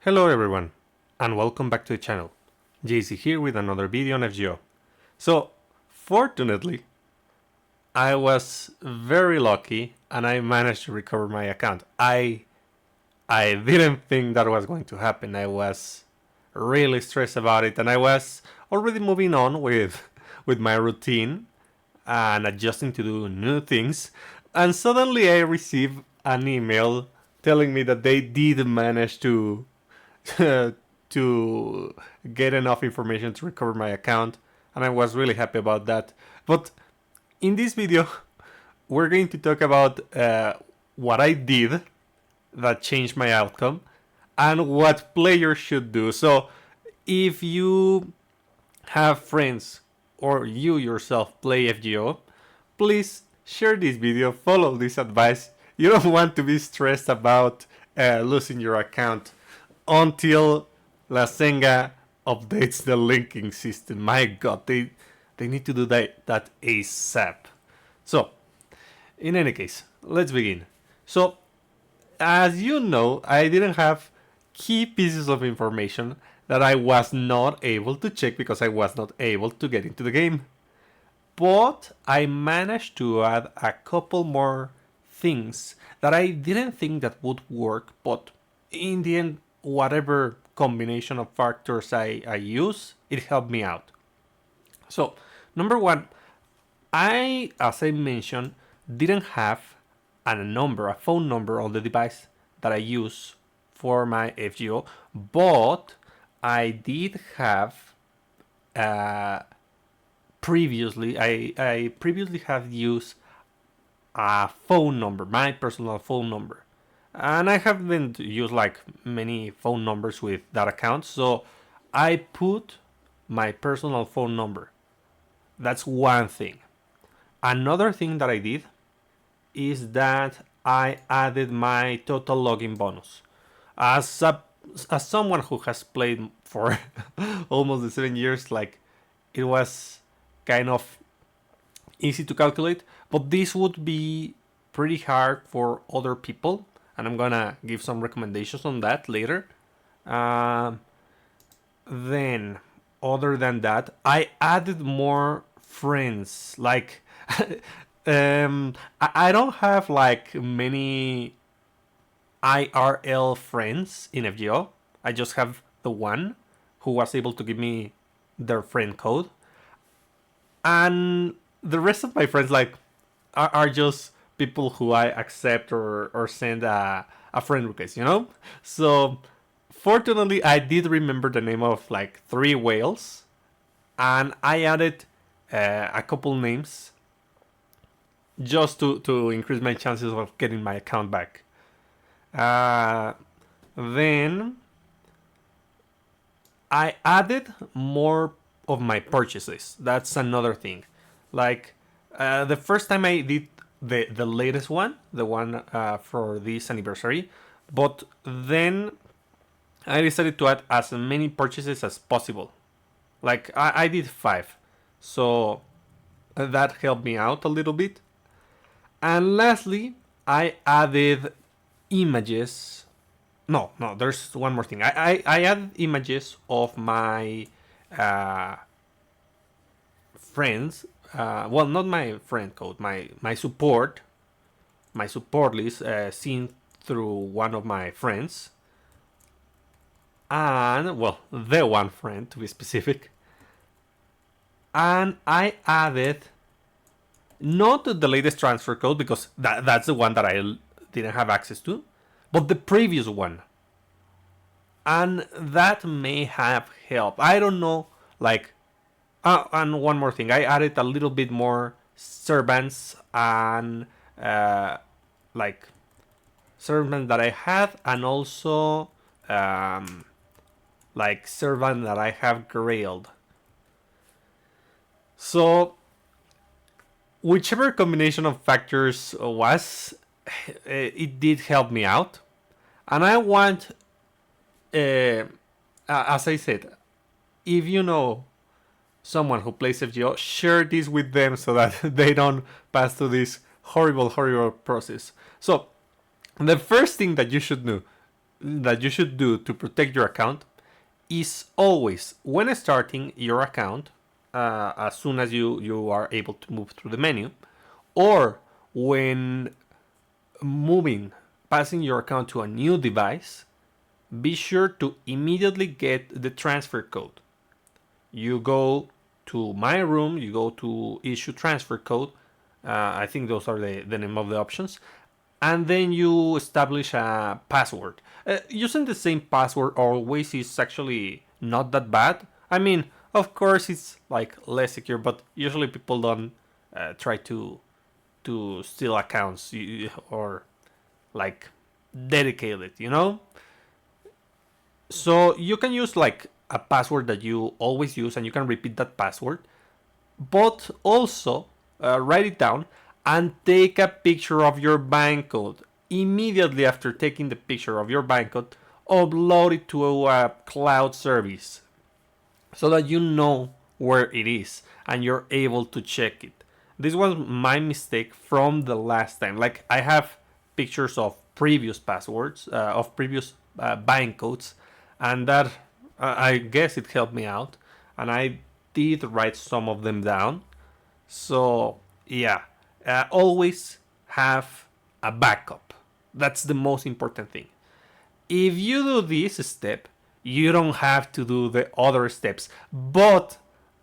Hello everyone, and welcome back to the channel. JC here with another video on FGO. So, fortunately, I was very lucky and I managed to recover my account. I didn't think that was going to happen. I was really stressed about it and I was already moving on with my routine and adjusting to do new things. And suddenly I received an email telling me that they did manage to to get enough information to recover my account, and I was really happy about that. But in this video, we're going to talk about what I did that changed my outcome and what players should do. So, if you have friends or you yourself play FGO, please share this video, follow this advice. You don't want to be stressed about losing your account until La Senga updates the linking system. My god, they need to do that ASAP. So, in any case, let's begin. So, as you know, I didn't have key pieces of information that I was not able to check because I was not able to get into the game. But I managed to add a couple more things that I didn't think that would work, but in the end, whatever combination of factors I use, it helped me out. So, number one, as I mentioned, didn't have a phone number on the device that I use for my FGO, but I did have previously, I previously have used a phone number, my personal phone number. And I haven't used like many phone numbers with that account, so I put my personal phone number. That's one thing. Another thing that I did is that I added my total login bonus. As someone who has played for almost the 7 years, like it was kind of easy to calculate, but this would be pretty hard for other people, and I'm gonna give some recommendations on that later. Then, other than that, I added more friends. Like, I don't have like many IRL friends in FGO. I just have the one who was able to give me their friend code, and the rest of my friends like are just people who I accept or send a friend request, you know? So fortunately I did remember the name of like 3 whales, and I added a couple names just to increase my chances of getting my account back. Then I added more of my purchases. That's another thing. Like the first time I did the latest one, the one for this anniversary, but then I decided to add as many purchases as possible. Like I did 5, so that helped me out a little bit. And lastly, I added images. No, there's one more thing. I added images of my friends. Well, not my friend code, my support list seen through one of my friends, and well, the one friend to be specific. And I added not the latest transfer code because that's the one that I didn't have access to, but the previous one. And that may have helped. I don't know, like, and one more thing, I added a little bit more servants and like servants that I had, and also like servant that I have grailed. So whichever combination of factors was, it did help me out, and I want, as I said, if you know someone who plays FGO, share this with them so that they don't pass through this horrible process. So, the first thing that you should do that you should do to protect your account is always, when starting your account, as soon as you are able to move through the menu, or when passing your account to a new device, be sure to immediately get the transfer code. You go to My Room, you go to Issue Transfer Code. I think those are the name of the options. And then you establish a password. Using the same password always is actually not that bad. I mean, of course, it's like less secure, but usually people don't try to steal accounts or like dedicate it, you know? So you can use like a password that you always use and you can repeat that password, but also write it down and take a picture of your bank code. Immediately after taking the picture of your bank code, upload it to a cloud service so that you know where it is and you're able to check it. This was my mistake from the last time. Like, I have pictures of previous passwords, of previous bank codes, and that I guess it helped me out. And I did write some of them down. So, yeah, always have a backup. That's the most important thing. If you do this step, you don't have to do the other steps. But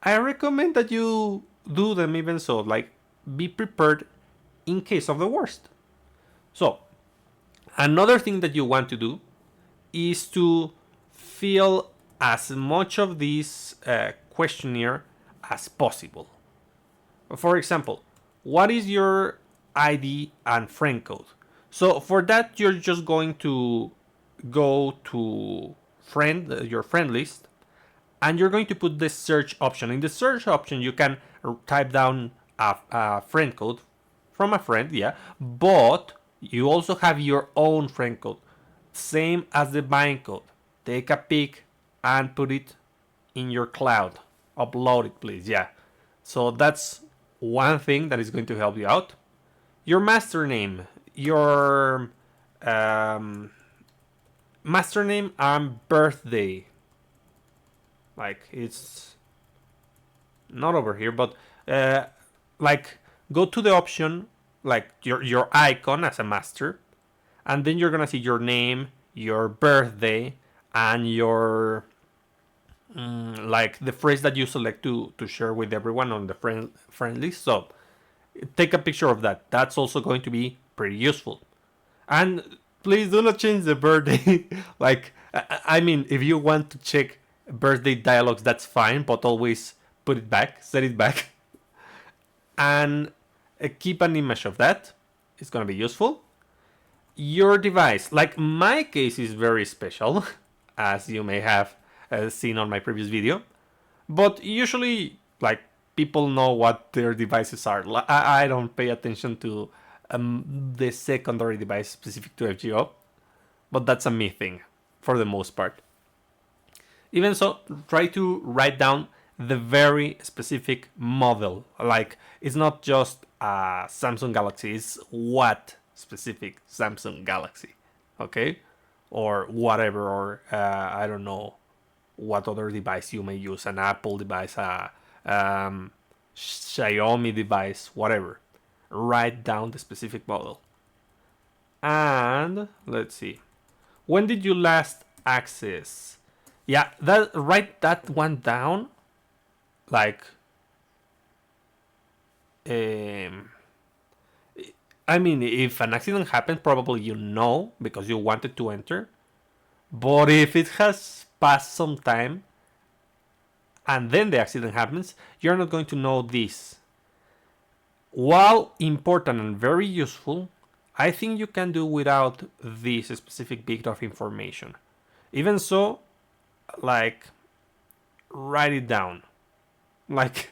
I recommend that you do them even so. Like, be prepared in case of the worst. So, another thing that you want to do is to fill as much of this questionnaire as possible. For example, what is your ID and friend code? So for that, you're just going to go to your friend list, and you're going to put the search option. In the search option, you can type down a friend code from a friend, yeah, but you also have your own friend code, same as the bank code. Take a pic and put it in your cloud. Upload it, please, yeah. So that's one thing that is going to help you out. Your master name, your master name and birthday. Like, it's not over here, but like, go to the option, like your icon as a master, and then you're gonna see your name, your birthday, and your like the phrase that you select to share with everyone on the friend list. So take a picture of that. That's also going to be pretty useful. And please do not change the birthday. Like, I mean, if you want to check birthday dialogues, that's fine, but always put it back, set it back, and keep an image of that. It's gonna be useful. Your device, like my case, is very special, as you may have seen on my previous video. But usually, like, people know what their devices are. I don't pay attention to the secondary device specific to FGO, but that's a me thing for the most part. Even so, try to write down the very specific model. Like, it's not just a Samsung Galaxy, it's what specific Samsung Galaxy, okay? Or whatever, or I don't know what other device you may use, an Apple device, a Xiaomi device, whatever. Write down the specific model. And let's see. When did you last access? Yeah, write that one down. Like, I mean, if an accident happened, probably you know because you wanted to enter. But if it has passed some time and then the accident happens, you're not going to know this. While important and very useful, I think you can do without this specific bit of information. Even so, like, write it down. Like,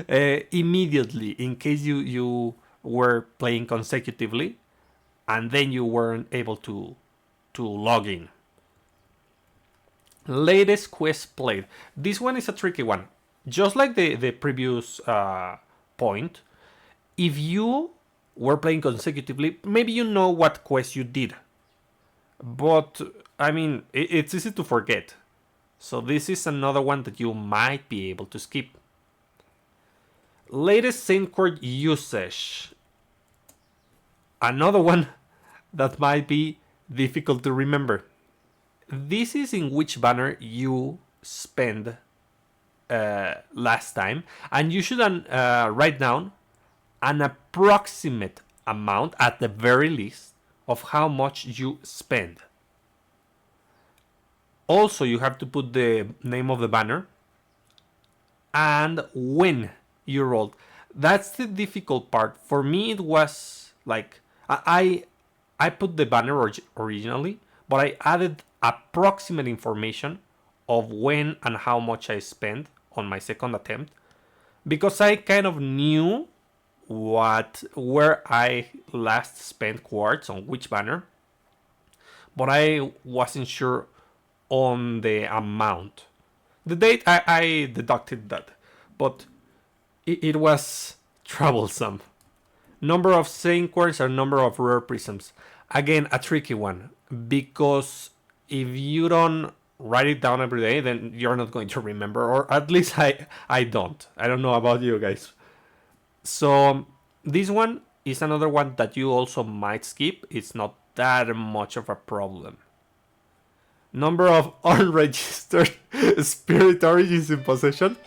immediately, in case you were playing consecutively and then you weren't able to log in. Latest quest played. This one is a tricky one. Just like the previous point, if you were playing consecutively, maybe you know what quest you did. But I mean, it's easy to forget. So this is another one that you might be able to skip. Latest same chord usage. Another one that might be difficult to remember. This is in which banner you spend last time, and you should write down an approximate amount at the very least of how much you spend. Also, you have to put the name of the banner and when you rolled. That's the difficult part. For me, it was like I put the banner originally, but I added approximate information of when and how much I spent on my second attempt because I kind of knew where I last spent quartz on which banner, but I wasn't sure on the amount. The date I deducted that, but it was troublesome. Number of sane quartz or number of rare prisms. Again, a tricky one because if you don't write it down every day, then you're not going to remember, or at least I don't. I don't know about you guys. So this one is another one that you also might skip. It's not that much of a problem. Number of unregistered spirit origins in possession.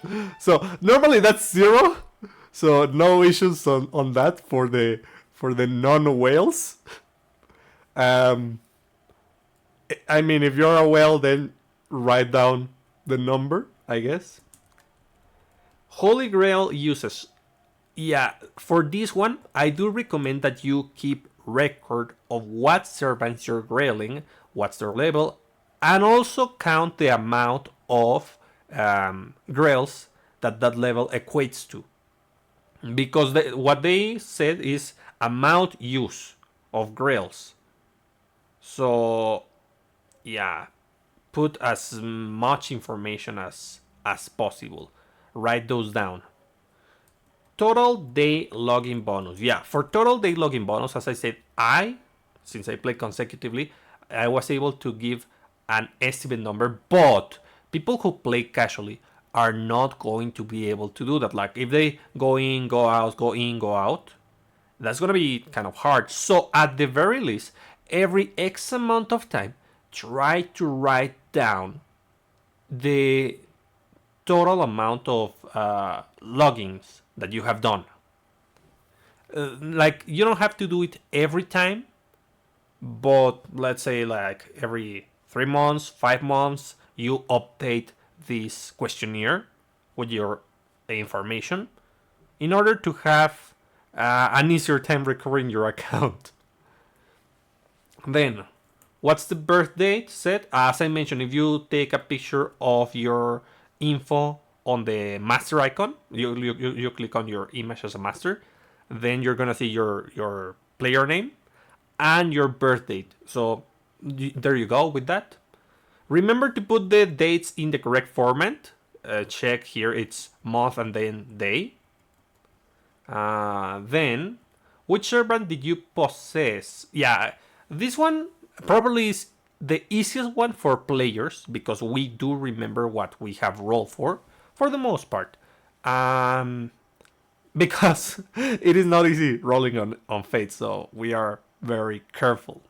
So normally that's 0. So no issues on that for the non-whales. I mean, if you're a whale, then write down the number, I guess. Holy Grail uses. Yeah, for this one, I do recommend that you keep record of what servants you're grailing, what's their level, and also count the amount of grails that level equates to. Because what they said is amount use of grails. So, yeah, put as much information as possible. Write those down. Total day login bonus. Yeah, for total day login bonus, as I said, since I play consecutively, I was able to give an estimate number, but people who play casually are not going to be able to do that. Like if they go in, go out, go in, go out, that's going to be kind of hard. So at the very least, every X amount of time, try to write down the total amount of logins that you have done. Like you don't have to do it every time, but let's say like every 3 months, 5 months, you update this questionnaire with your information in order to have an easier time recovering your account. Then, what's the birth date set? As I mentioned, if you take a picture of your info on the master icon, you click on your image as a master, then you're gonna see your player name and your birth date. So there you go with that. Remember to put the dates in the correct format. Check here, it's month and then day. Then, which servant did you possess? Yeah, this one probably is the easiest one for players because we do remember what we have rolled for the most part. Because it is not easy rolling on fate, so we are very careful.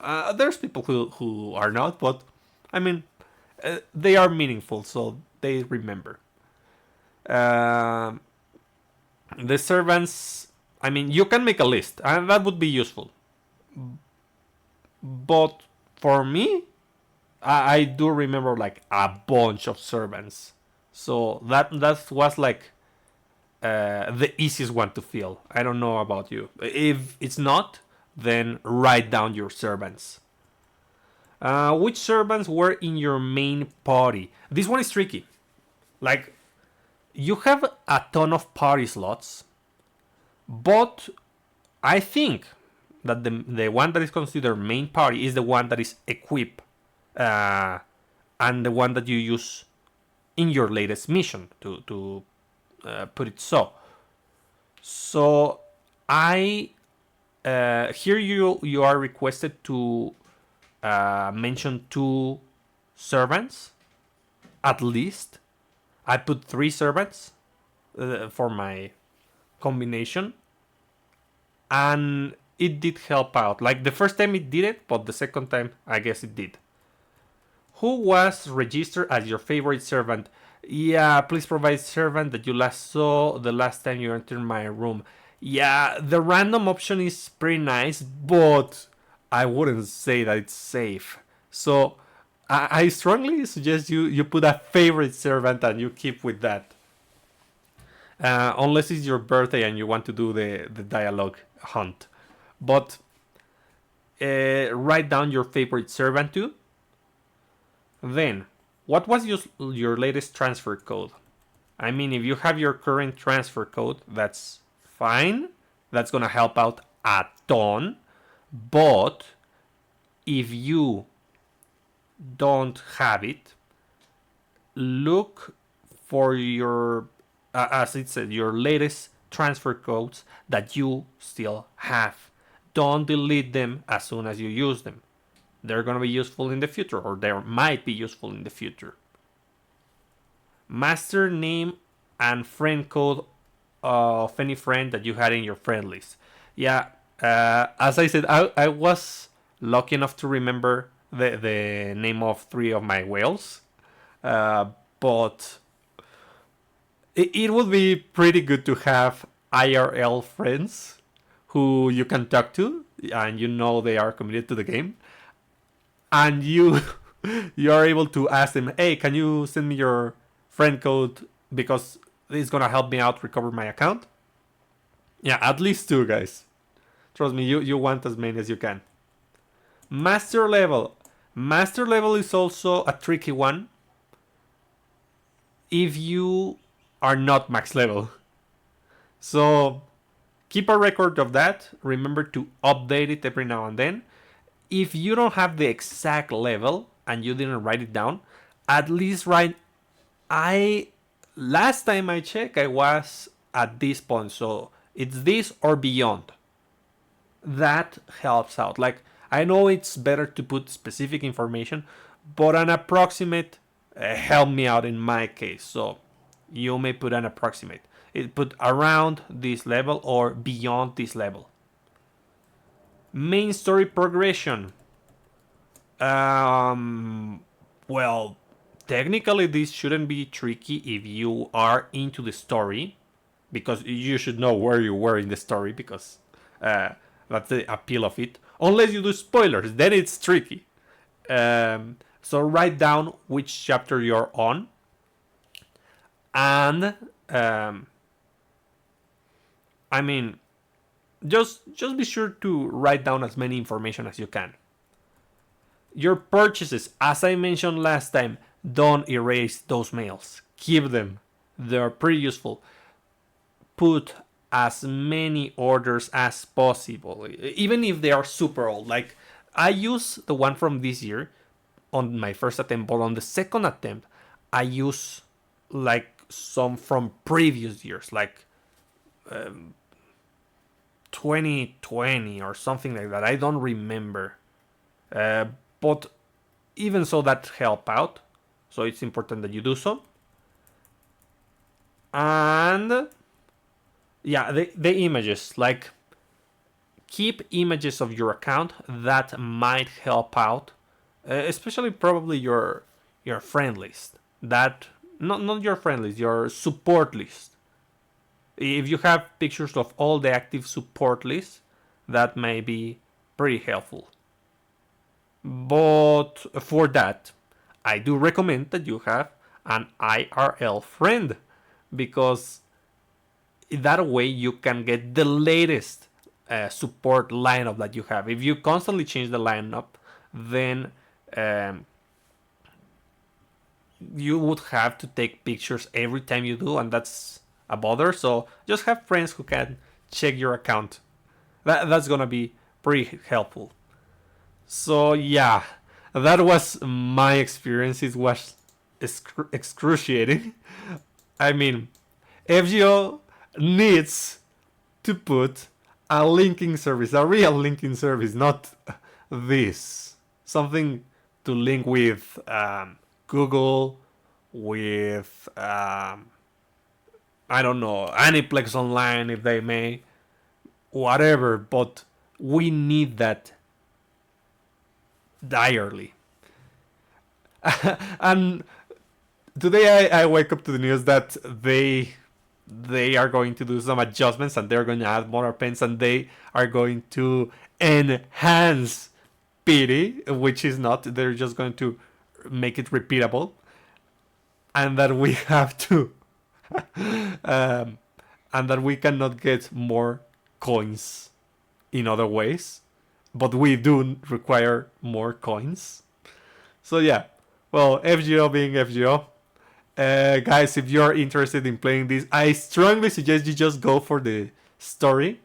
There's people who are not, but I mean, they are meaningful, so they remember. The servants, I mean, you can make a list, and that would be useful. But for me, I do remember like a bunch of servants. So that was like the easiest one to fill. I don't know about you. If it's not, then write down your servants. Which servants were in your main party? This one is tricky. Like, you have a ton of party slots, but I think that the one that is considered main party is the one that is equipped and the one that you use in your latest mission to put it so. So I here you are requested to mention 2 servants at least. I put 3 servants for my combination, and it did help out. Like the first time it did it, but the second time I guess it did. Who was registered as your favorite servant? Yeah, please provide servant that you last saw the last time you entered my room. Yeah, the random option is pretty nice, but I wouldn't say that it's safe. So I strongly suggest you put a favorite servant and you keep with that. Unless it's your birthday and you want to do the dialogue hunt. But write down your favorite servant too. Then, what was your latest transfer code? I mean, if you have your current transfer code, that's fine. That's gonna help out a ton. But if you don't have it, look for your, as it said, your latest transfer codes that you still have. Don't delete them as soon as you use them. They're going to be useful in the future, or they might be useful in the future. Master name and friend code of any friend that you had in your friend list. Yeah, as I said, I was lucky enough to remember the name of 3 of my whales, but it would be pretty good to have IRL friends who you can talk to and you know they are committed to the game, and you are able to ask them, hey, can you send me your friend code because it's gonna help me out recover my account? Yeah, at least 2 guys. Trust me, you want as many as you can. Master level. Master level is also a tricky one if you are not max level. So keep a record of that. Remember to update it every now and then. If you don't have the exact level and you didn't write it down, at least write, last time I checked, I was at this point, so it's this or beyond. That helps out. Like, I know it's better to put specific information, but an approximate helped me out in my case. So you may put an approximate. It put around this level or beyond this level. Main story progression. Well, technically this shouldn't be tricky if you are into the story, because you should know where you were in the story, because that's the appeal of it. Unless you do spoilers, then it's tricky. So write down which chapter you're on, and I mean, just be sure to write down as many information as you can. Your purchases, as I mentioned last time, don't erase those mails. Keep them. They're pretty useful. Put as many orders as possible, even if they are super old. Like, I use the one from this year on my first attempt, but on the second attempt, I use like some from previous years, like 2020 or something like that. I don't remember. But even so, that help out. So it's important that you do so. And yeah, the images, like, keep images of your account. That might help out, especially probably your friend list. That not your friend list, your support list. If you have pictures of all the active support lists, that may be pretty helpful. But for that, I do recommend that you have an IRL friend, because that way you can get the latest support lineup that you have. If you constantly change the lineup, then you would have to take pictures every time you do, and that's a bother. So just have friends who can check your account. That's gonna be pretty helpful. So yeah, that was my experience. It was excruciating. I mean, FGO needs to put a linking service, a real linking service, not this. something to link with Google, with I don't know, Aniplex Online if they may, whatever. But we need that direly. And today I wake up to the news that they are going to do some adjustments and they're going to add more pens and they are going to enhance pity, which is not. They're just going to make it repeatable, and that we have to, and that we cannot get more coins in other ways, but we do require more coins. So yeah, well, FGO being FGO. Guys, if you're interested in playing this, I strongly suggest you just go for the story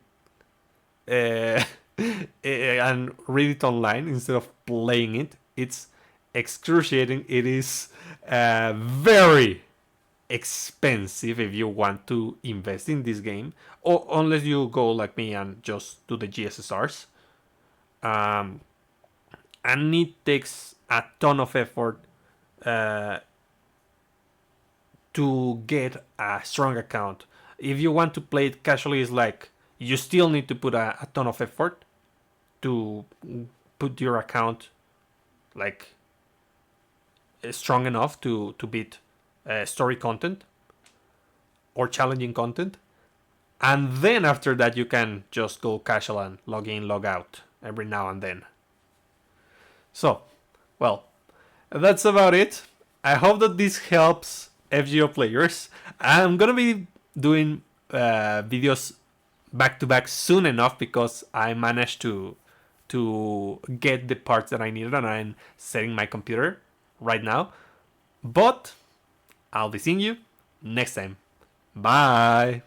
and read it online instead of playing it. It's excruciating. It is very expensive if you want to invest in this game, or unless you go like me and just do the GSSRs. And it takes a ton of effort to get a strong account. If you want to play it casually, it's like you still need to put a ton of effort to put your account like strong enough to beat story content or challenging content. And then after that, you can just go casual and log in, log out every now and then. So, well, that's about it. I hope that this helps FGO players. I'm gonna be doing videos back to back soon enough because I managed to get the parts that I needed and I'm setting my computer right now. But I'll be seeing you next time. Bye.